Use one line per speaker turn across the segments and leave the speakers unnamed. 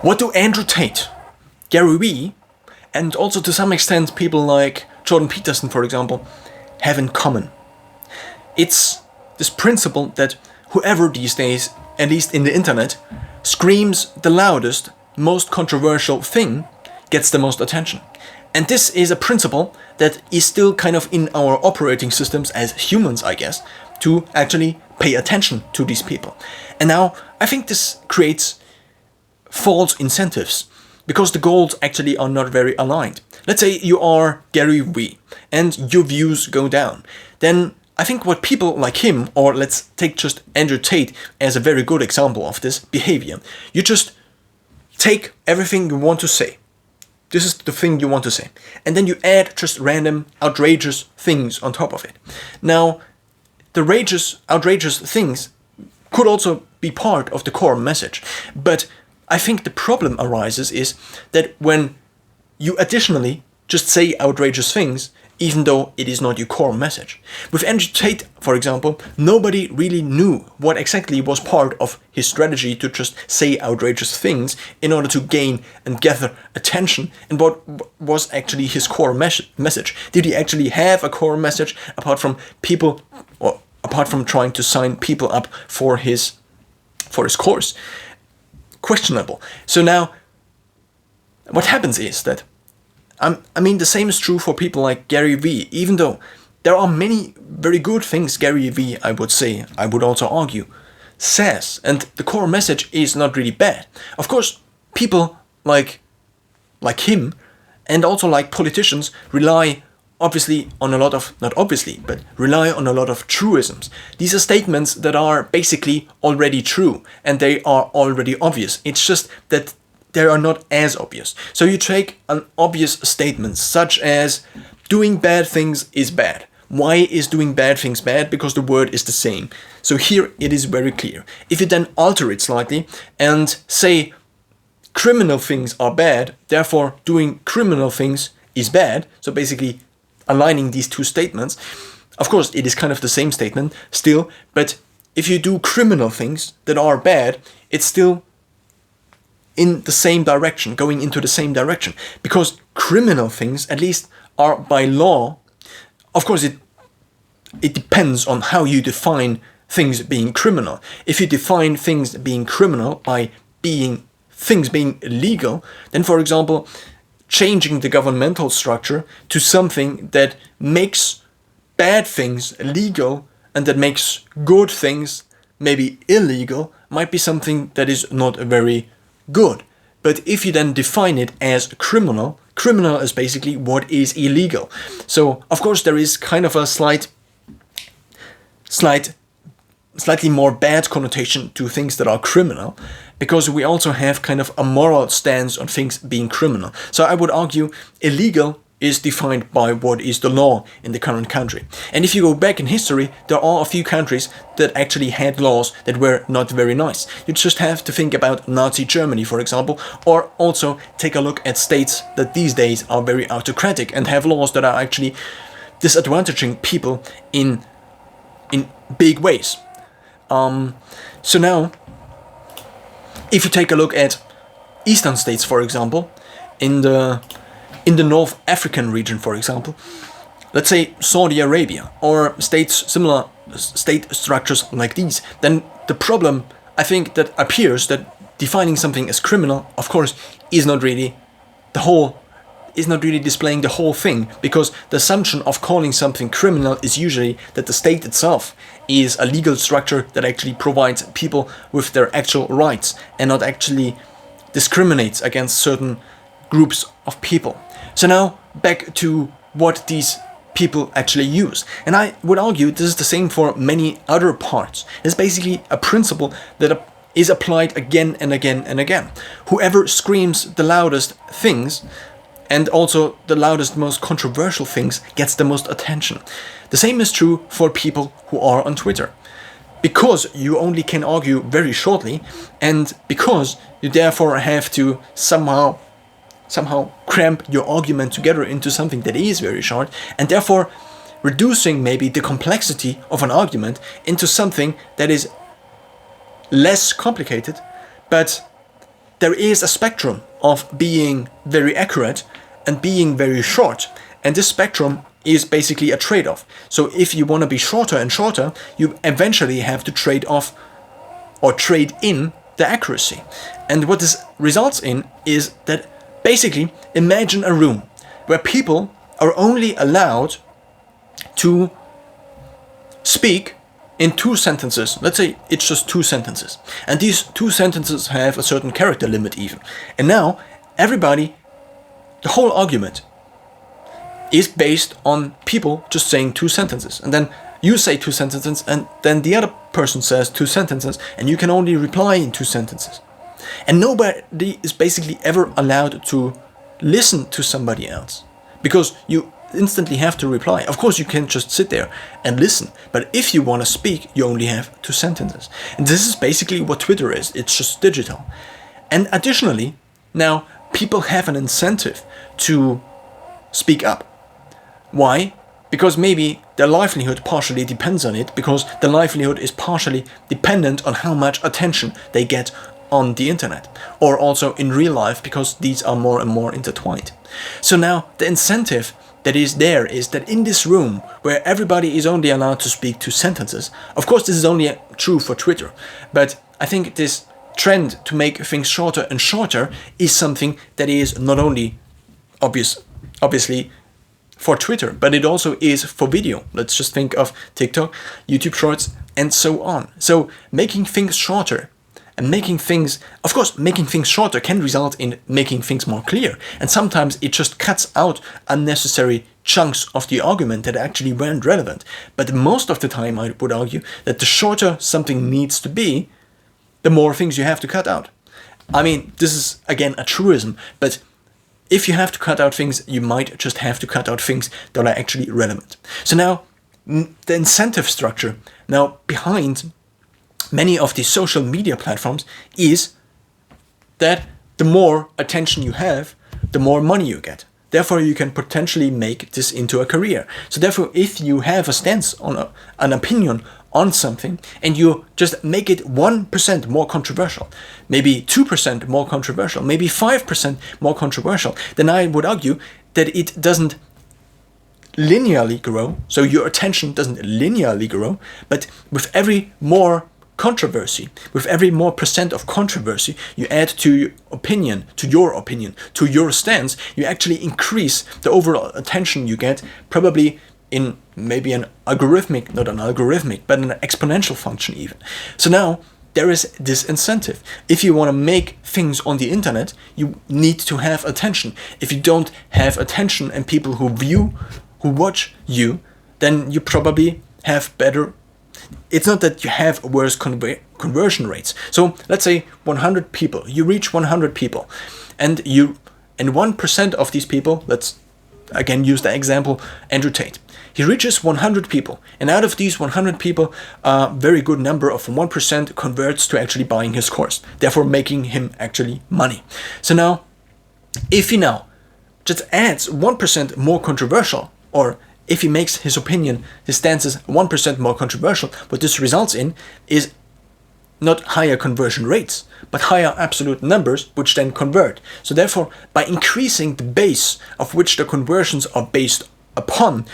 What do Andrew Tate, Gary Vee, and also to some extent people like Jordan Peterson, for example, have in common? It's this principle that whoever these days, at least in the internet, screams the loudest, most controversial thing gets the most attention. And this is a principle that is still kind of in our operating systems as humans, I guess, to actually pay attention to these people. And now I think this creates false incentives because the goals actually are not very aligned. Let's say you are Gary Vee and your views go down. Then I think what people like him, or let's take just Andrew Tate as a very good example of this behavior, you just take everything you want to say. This is the thing you want to say. And then you add just random, outrageous things on top of it. Now, the outrageous things could also be part of the core message. But I think the problem arises is that when you additionally just say outrageous things, even though it is not your core message. With Andrew Tate, for example, nobody really knew what exactly was part of his strategy to just say outrageous things in order to gain and gather attention, and what was actually his core message. Did he actually have a core message apart from people, or apart from trying to sign people up for his course? Questionable. So now, what happens is that I mean, the same is true for people like Gary Vee, even though there are many very good things Gary Vee, I would also argue, says, and the core message is not really bad. Of course, people like him, and also like politicians, rely obviously on a lot of, not obviously, but rely on a lot of truisms. These are statements that are basically already true, and they are already obvious. It's just that they are not as obvious. So you take an obvious statement such as doing bad things is bad. Why is doing bad things bad? Because the word is the same. So here it is very clear. If you then alter it slightly and say criminal things are bad, therefore doing criminal things is bad, so basically aligning these two statements, of course it is kind of the same statement still, but if you do criminal things that are bad, it's still in the same direction, going into the same direction. Because criminal things, at least, are by law, of course it depends on how you define things being criminal. If you define things being criminal by things being illegal, then for example, changing the governmental structure to something that makes bad things legal and that makes good things maybe illegal might be something that is not very good. But if you then define it as criminal is basically what is illegal. So of course there is kind of a slightly more bad connotation to things that are criminal, because we also have kind of a moral stance on things being criminal. So I would argue illegal is defined by what is the law in the current country. And if you go back in history, there are a few countries that actually had laws that were not very nice. You just have to think about Nazi Germany, for example, or also take a look at states that these days are very autocratic and have laws that are actually disadvantaging people in big ways. So now, if you take a look at eastern states, for example, in the North African region, for example, let's say Saudi Arabia, or similar state structures like these, then the problem, I think, that appears that defining something as criminal, of course, is not really displaying the whole thing, because the assumption of calling something criminal is usually that the state itself is a legal structure that actually provides people with their actual rights and not actually discriminates against certain groups of people. So now back to what these people actually use. And I would argue this is the same for many other parts. It's basically a principle that is applied again and again and again. Whoever screams the loudest things, and also the loudest, most controversial things, gets the most attention. The same is true for people who are on Twitter. Because you only can argue very shortly, and because you therefore have to somehow cramp your argument together into something that is very short, and therefore reducing maybe the complexity of an argument into something that is less complicated, but there is a spectrum of being very accurate and being very short, and this spectrum is basically a trade-off. So if you want to be shorter and shorter, you eventually have to trade off or trade in the accuracy. And what this results in is that basically imagine a room where people are only allowed to speak in 2 sentences. Let's say it's just 2 sentences. And these 2 sentences have a certain character limit even. And now everybody, the whole argument is based on people just saying 2 sentences. And then you say 2 sentences and then the other person says 2 sentences and you can only reply in 2 sentences. And nobody is basically ever allowed to listen to somebody else because you instantly have to reply. Of course, you can just sit there and listen, but if you want to speak, you only have 2 sentences. And this is basically what Twitter is. It's just digital. And additionally, now people have an incentive to speak up. Why? Because maybe their livelihood partially depends on it, because their livelihood is partially dependent on how much attention they get on the internet, or also in real life, because these are more and more intertwined. So now the incentive that is there is that in this room where everybody is only allowed to speak 2 sentences, of course this is only true for Twitter, but I think this trend to make things shorter and shorter is something that is not only obviously for Twitter, but it also is for video. Let's just think of TikTok, YouTube Shorts, and so on. So making things shorter and making things shorter can result in making things more clear. And sometimes it just cuts out unnecessary chunks of the argument that actually weren't relevant. But most of the time, I would argue that the shorter something needs to be, the more things you have to cut out. I mean, this is again a truism, but if you have to cut out things, you might just have to cut out things that are actually relevant. So now, the incentive structure now behind many of these social media platforms is that the more attention you have, the more money you get. Therefore, you can potentially make this into a career. So therefore, if you have a stance on an opinion on something and you just make it 1% more controversial, maybe 2% more controversial, maybe 5% more controversial, then I would argue that it doesn't linearly grow. So your attention doesn't linearly grow, but with every more controversy, with every more percent of controversy you add to your opinion, to your stance, you actually increase the overall attention you get, probably in maybe not an algorithmic, but an exponential function even. So now there is this incentive. If you want to make things on the internet, you need to have attention. If you don't have attention and people who watch you, then you probably have better. It's not that you have worse conversion rates. So let's say 100 people, you reach 100 people, and 1% of these people, let's again use the example Andrew Tate. He reaches 100 people, and out of these 100 people, a very good number of 1% converts to actually buying his course, therefore making him actually money. So now, if he now just adds 1% more controversial, or if he makes his opinion, his stances 1% more controversial, what this results in is not higher conversion rates, but higher absolute numbers, which then convert. So therefore, by increasing the base of which the conversions are based upon,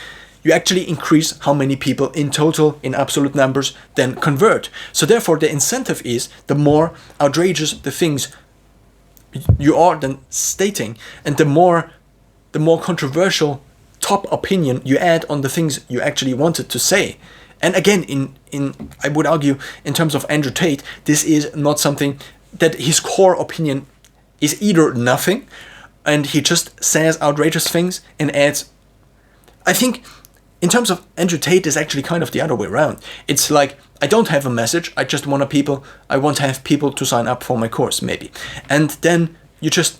you actually increase how many people in total, in absolute numbers, then convert. So therefore, the incentive is the more outrageous the things you are then stating, and the more controversial top opinion you add on the things you actually wanted to say. And again, in I would argue, in terms of Andrew Tate, this is not something that his core opinion is either nothing, and he just says outrageous things and adds. I think in terms of Andrew Tate, is actually kind of the other way around. It's like, I don't have a message, I want to have people to sign up for my course, maybe. And then you just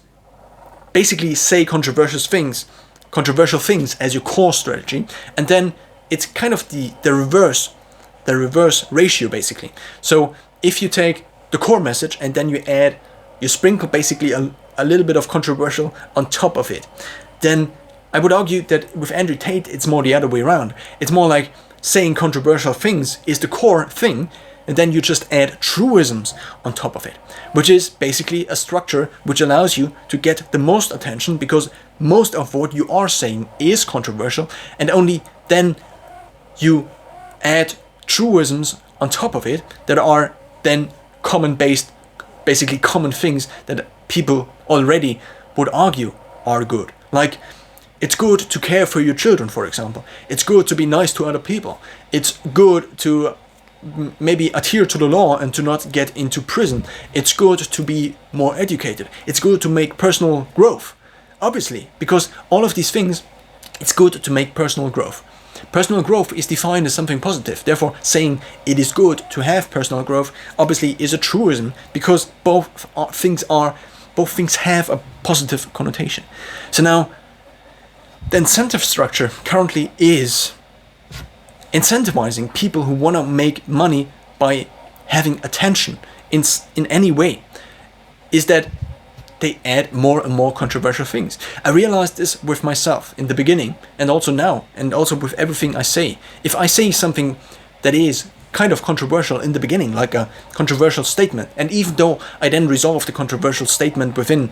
basically say controversial things as your core strategy, and then it's kind of the reverse ratio, basically. So if you take the core message and then you sprinkle basically a little bit of controversial on top of it, then I would argue that with Andrew Tate, it's more the other way around. It's more like saying controversial things is the core thing, and then you just add truisms on top of it, which is basically a structure which allows you to get the most attention, because most of what you are saying is controversial, and only then you add truisms on top of it that are then basically common things that people already would argue are good. Like, it's good to care for your children, for example. It's good to be nice to other people. It's good to maybe adhere to the law and to not get into prison. It's good to be more educated. It's good to make personal growth. Obviously, because all of these things, it's good to make personal growth. Personal growth is defined as something positive. Therefore, saying it is good to have personal growth obviously is a truism, because both things have a positive connotation. So now, the incentive structure currently is incentivizing people who want to make money by having attention in any way, is that they add more and more controversial things. I realized this with myself in the beginning, and also now, and also with everything I say. If I say something that is kind of controversial in the beginning, like a controversial statement, and even though I then resolve the controversial statement within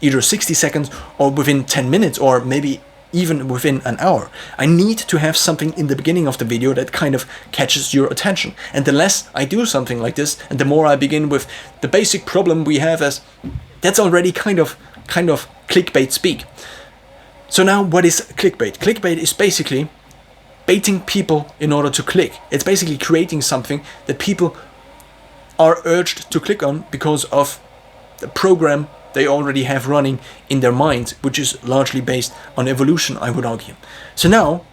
either 60 seconds or within 10 minutes or maybe even within an hour, I need to have something in the beginning of the video that kind of catches your attention. And the less I do something like this, and the more I begin with the basic problem we have, as that's already kind of clickbait speak. So now, what is clickbait? Clickbait is basically baiting people in order to click. It's basically creating something that people are urged to click on because of the program they already have running in their minds, which is largely based on evolution, I would argue. So now,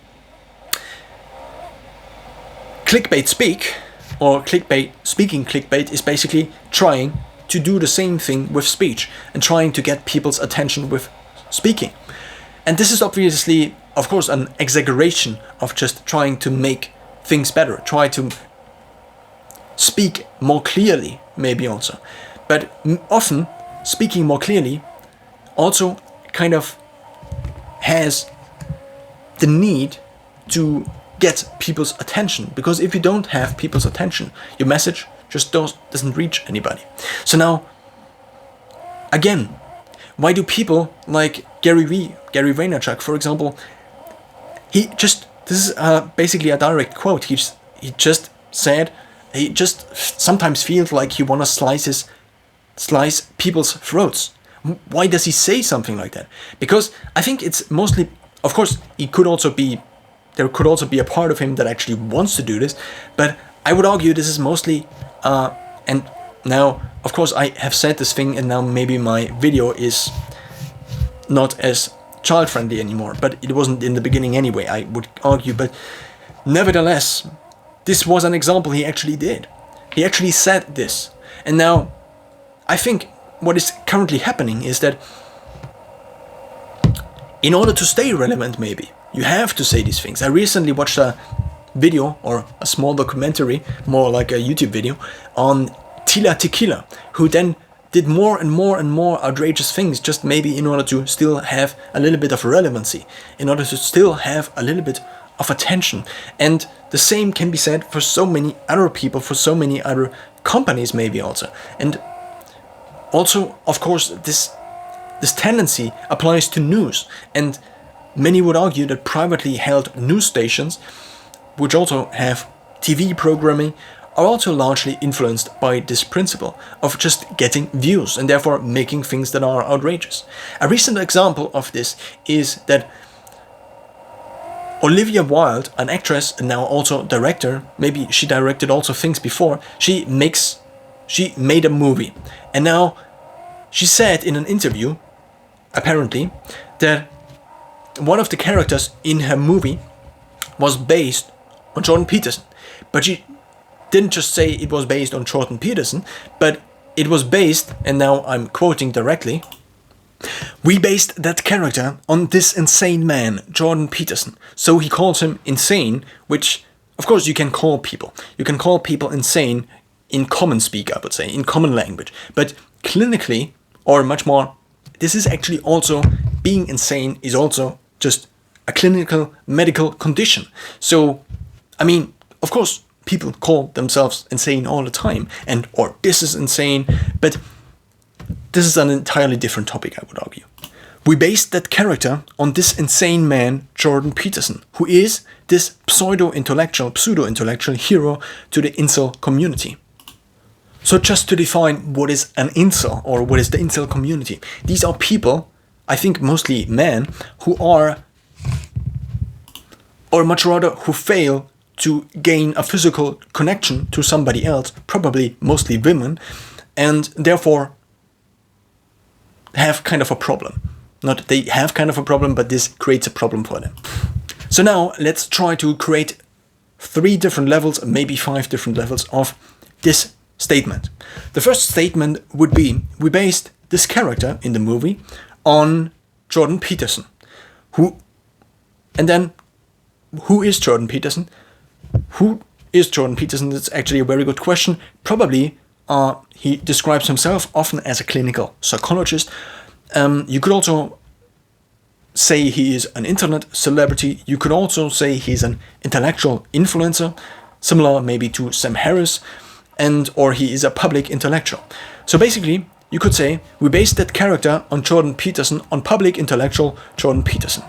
clickbait speak, or speaking clickbait, is basically trying to do the same thing with speech and trying to get people's attention with speaking. And this is obviously, of course, an exaggeration of just trying to make things better, try to speak more clearly, maybe also. But often, speaking more clearly also kind of has the need to get people's attention, because if you don't have people's attention, your message just doesn't reach anybody. So now, again, why do people like Gary Vaynerchuk, for example, this is basically a direct quote, he just said, he just sometimes feels like he want to slice people's throats. Why does he say something like that? Because I think it's mostly, of course, there could also be a part of him that actually wants to do this, but I would argue this is mostly, and now, of course, I have said this thing, and now maybe my video is not as child-friendly anymore, but it wasn't in the beginning anyway, I would argue, but nevertheless, this was an example he actually did. He actually said this, and now, I think what is currently happening is that in order to stay relevant, maybe, you have to say these things. I recently watched a video, or a small documentary, more like a YouTube video, on Tila Tequila, who then did more and more and more outrageous things, just maybe in order to still have a little bit of relevancy, in order to still have a little bit of attention. And the same can be said for so many other people, for so many other companies maybe also. And also, of course, this tendency applies to news, and many would argue that privately held news stations, which also have TV programming, are also largely influenced by this principle of just getting views and therefore making things that are outrageous. A recent example of this is that Olivia Wilde, an actress and now also director, maybe she directed also things before, she made a movie, and now she said in an interview, apparently, that one of the characters in her movie was based on Jordan Peterson. But she didn't just say it was based on Jordan Peterson, but it was based, and now I'm quoting directly, "We based that character on this insane man, Jordan Peterson. So he calls him insane," which, of course, you can call people. You can call people insane in common speak, I would say, in common language. But clinically, or much more, this is actually also, being insane is also just a clinical medical condition. So, I mean, of course, people call themselves insane all the time, and or this is insane, but this is an entirely different topic, I would argue. We based that character on this insane man, Jordan Peterson, who is this pseudo-intellectual hero to the incel community. So just to define what is an incel, or what is the incel community, these are people, I think mostly men, who are, or much rather who fail to gain a physical connection to somebody else, probably mostly women, and therefore have kind of a problem. Not that they have kind of a problem, but this creates a problem for them. So now let's try to create 3 different levels, maybe 5 different levels of this statement. The first statement would be, we based this character in the movie on Jordan Peterson. Who is Jordan Peterson? Who is Jordan Peterson? That's actually a very good question. Probably he describes himself often as a clinical psychologist. You could also say he is an internet celebrity. You could also say he's an intellectual influencer, similar maybe to Sam Harris, or he is a public intellectual. So basically, you could say we based that character on Jordan Peterson, on public intellectual Jordan Peterson.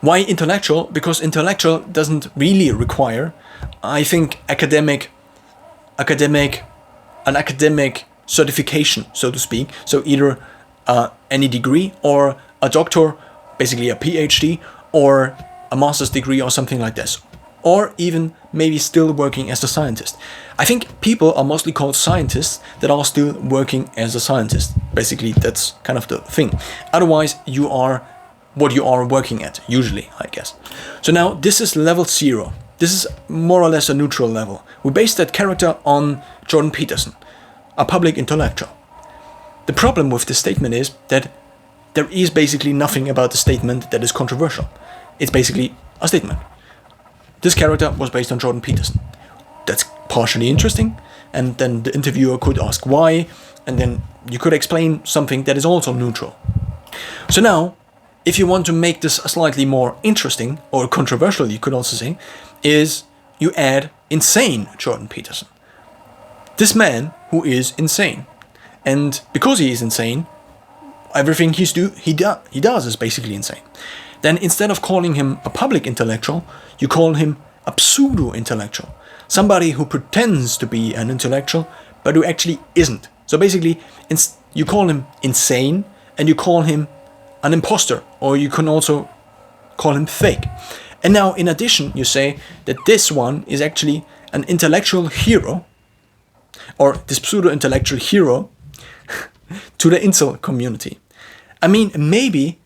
Why intellectual? Because intellectual doesn't really require, I think, an academic certification, so to speak. So either any degree, or a doctor, basically a PhD, or a master's degree or something like this. Or even maybe still working as a scientist. I think people are mostly called scientists that are still working as a scientist. Basically, that's kind of the thing. Otherwise, you are what you are working at, usually, I guess. So now, this is level 0. This is more or less a neutral level. We based that character on Jordan Peterson, a public intellectual. The problem with this statement is that there is basically nothing about the statement that is controversial. It's basically a statement. This character was based on Jordan Peterson. That's partially interesting, and then the interviewer could ask why, and then you could explain something that is also neutral. So now, if you want to make this slightly more interesting, or controversial you could also say, is you add insane Jordan Peterson. This man who is insane. And because he is insane, everything he does is basically insane. Then instead of calling him a public intellectual, you call him a pseudo-intellectual. Somebody who pretends to be an intellectual, but who actually isn't. So basically, you call him insane, and you call him an imposter, or you can also call him fake. And now, in addition, you say that this one is actually an intellectual hero, or this pseudo-intellectual hero, to the incel community. I mean, maybe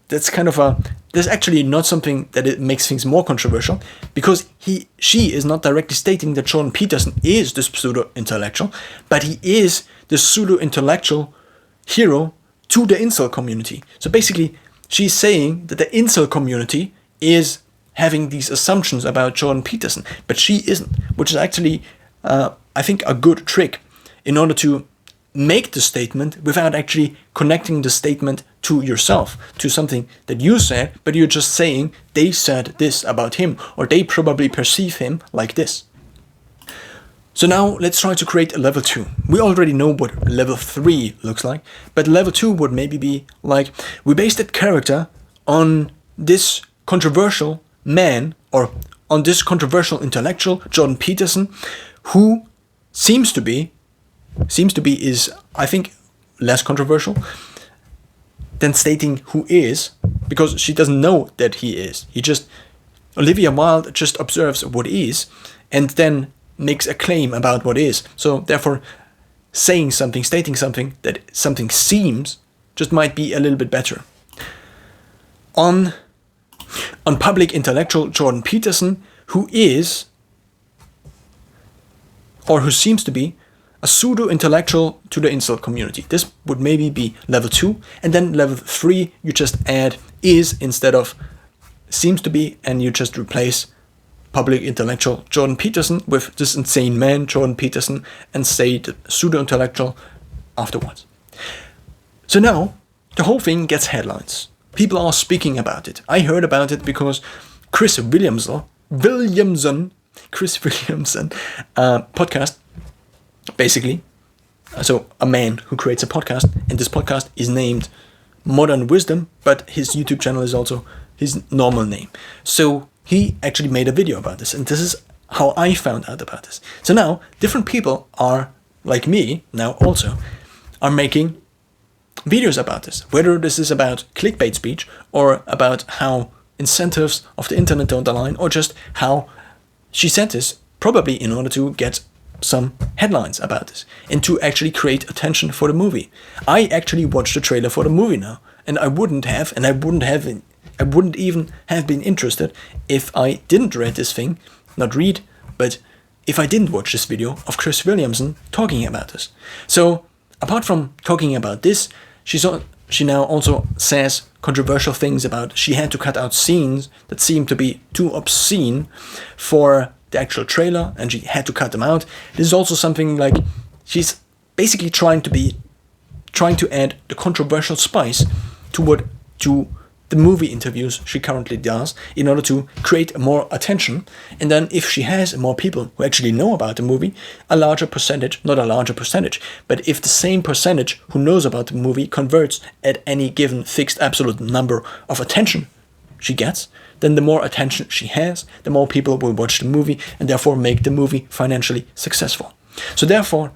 that's actually not something that it makes things more controversial, because she is not directly stating that Jordan Peterson is this pseudo-intellectual, but he is the pseudo-intellectual hero to the incel community. So basically, she's saying that the incel community is having these assumptions about Jordan Peterson, but she isn't, which is actually, I think, a good trick in order to make the statement without actually connecting the statement to yourself, to something that you said, but you're just saying they said this about him, or they probably perceive him like this. So now let's try to create a level 2. We already know what level 3 looks like, but level 2 would maybe be like, we based that character on this controversial man, or on this controversial intellectual, Jordan Peterson, who seems to be is, I think, less controversial than stating who is, because she doesn't know that he is. Olivia Wilde just observes what is, and then makes a claim about what is. So therefore, stating something that something seems, just might be a little bit better. On public intellectual Jordan Peterson, who is, or who seems to be, a pseudo-intellectual to the incel community. This would maybe be level 2, and then level 3, you just add is instead of seems to be, and you just replace public intellectual Jordan Peterson with this insane man Jordan Peterson, and say the pseudo-intellectual afterwards. So now, the whole thing gets headlines. People are speaking about it. I heard about it because Chris Williamson Chris Williamson podcast, basically. So a man who creates a podcast, and this podcast is named Modern Wisdom, but his YouTube channel is also his normal name. So he actually made a video about this, and this is how I found out about this. So now different people are, like me now also, are making videos about this, whether this is about clickbait speech or about how incentives of the internet don't align, or just how she said this probably in order to get some headlines about this and to actually create attention for the movie. I actually watched the trailer for the movie now, and I wouldn't even have been interested if I didn't read this thing, not read, but if I didn't watch this video of Chris Williamson talking about this. So apart from talking about this, she now also says controversial things about she had to cut out scenes that seemed to be too obscene for the actual trailer, and she had to cut them out. This is also something like she's basically trying to add the controversial spice to the movie interviews she currently does in order to create more attention. And then if she has more people who actually know about the movie, not a larger percentage, but if the same percentage who knows about the movie converts at any given fixed absolute number of attention she gets, then the more attention she has, the more people will watch the movie and therefore make the movie financially successful. So therefore,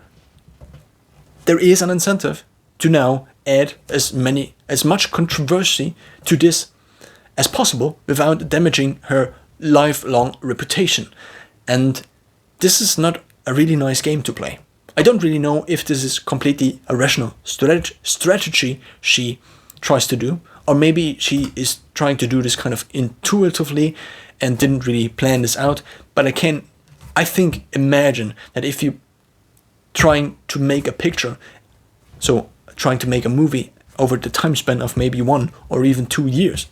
there is an incentive to now add as much controversy to this as possible without damaging her lifelong reputation. And this is not a really nice game to play. I don't really know if this is completely a rational strategy she tries to do, or maybe she is trying to do this kind of intuitively and didn't really plan this out. But I think imagine that if you trying to make a picture, so trying to make a movie over the time span of maybe 1 or even 2 years,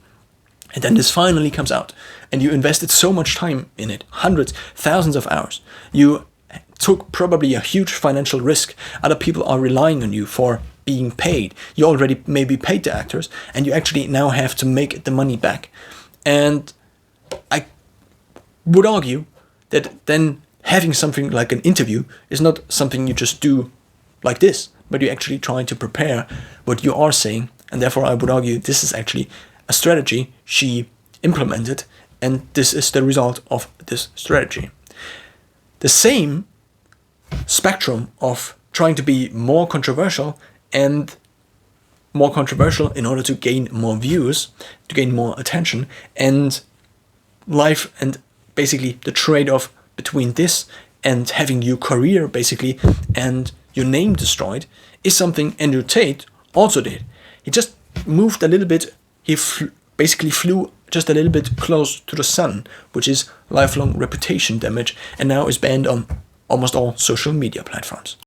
and then this finally comes out, and you invested so much time in it, hundreds, thousands of hours. You took probably a huge financial risk. Other people are relying on you for being paid. You already maybe paid the actors, and you actually now have to make the money back. And I would argue that then having something like an interview is not something you just do like this, but you're actually trying to prepare what you are saying. And therefore I would argue this is actually a strategy she implemented, and this is the result of this strategy. The same spectrum of trying to be more controversial in order to gain more views, to gain more attention, and life, and basically the trade-off between this and having your career basically and your name destroyed is something Andrew Tate also did. He just moved a little bit, basically flew just a little bit close to the sun, which is lifelong reputation damage, and now is banned on almost all social media platforms.